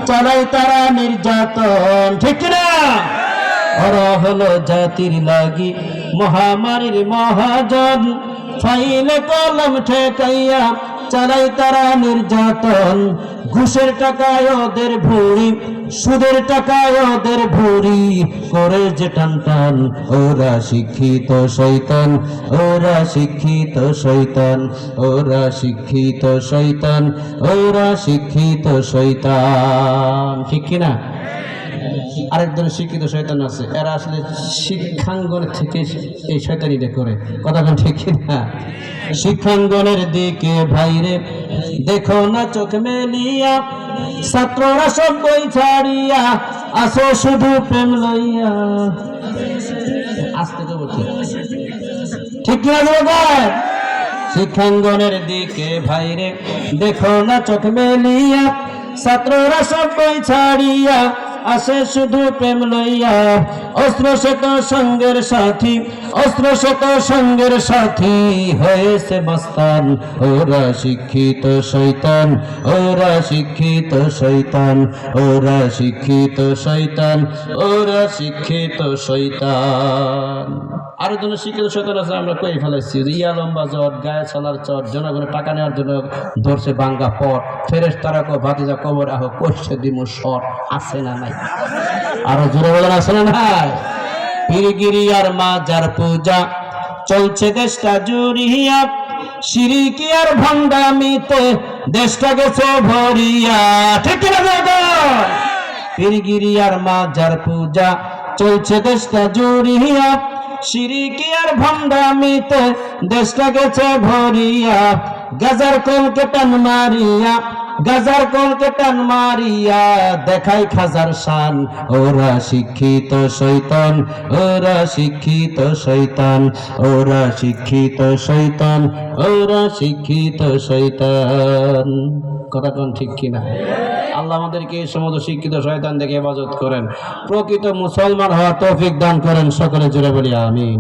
চালায় তারা নির্যাতন, ঠিক না? ওরা হলো জাতির লাগি মহামারীর মহাজন, ফাইলে কলম ঠেকাইয়া চালায় তারা নির্যাতন। ঘুষের টাকায় ওদের ভুঁড়ি, সুদের টাকায় ওদের ভুঁড়ি, করে যে টান টান। ওরা শিক্ষিত শয়তান, ওরা শিক্ষিত শয়তান, ওরা শিক্ষিত শয়তান, ওরা শিক্ষিত শয়তান, ঠিক কিনা? আরেকজন শিক্ষিত শয়তান আছে, এরা আসলে শিক্ষাঙ্গন থেকে এই শয়তানিটা করে, কথা বল ঠিক না? শিক্ষাঙ্গনের দিকে ভাইরে দেখো না চোখ মেলিয়া, ছাত্ররা সব বই ছাড়িয়া আসো শুধু প্রেম লইয়া। আসতে তো বলছে, ঠিক না? শিক্ষাঙ্গনের দিকে ভাইরে দেখো না চোখ মেলিয়া, ছাত্ররা সব বই ছাড়িয়া আসে শুধু প্রেম লইয়া। অস্ত্র সে তো সঙ্গের সাথী, অস্ত্র সে তো সঙ্গের সাথী, হয়েছে মস্তান। ওরা শিক্ষিত শয়তান, ওরা শিক্ষিত শয়তান, ওরা শিক্ষিত শয়তান, ওরা শিক্ষিত শয়তান। আরো জন শিক্ষিত শয়তান আছে, আমরা কই ফেলাইছি। ইয়া লম্বা জট, গায়ে ছালার চট, জনগণের টাকা নেওয়ার জন্য ধরছে বাঙ্গা পট, ফেরেশতারা কো ভাতিজা কবর আহ কষে দিমু শট, আছে না নাই? আরো জোরে বলেন, আছে না নাই? পীরগিরি আর মাজার পূজা চলছে দেশটা জুড়িয়া, শিরিকি আর ভণ্ডামিতে দেশটা গেছে ভরিয়া, ঠিক না? পীরগিরি আর মাজার পূজা চলছে দেশটা জুড়িয়া, শিরিকি আর ভণ্ডামিতে দেশটা গেছে ভরিয়া। গাজার কলকে টান মারিয়া, গাজার কলকে টান মারিয়া দেখাই খাজার শান। ওরা শিক্ষিত শয়তান, ওরা শিক্ষিত শয়তান, ওরা শিক্ষিত শয়তান, ওরা শিক্ষিত শয়তান। কথা কোন ঠিক কিনা? আল্লাহ আমাদেরকে এই সমস্ত শিক্ষিত শয়তান থেকে হেফাজত করেন, প্রকৃত মুসলমান হওয়ার তৌফিক দান করেন। সকলে জোরে বলি আমিন।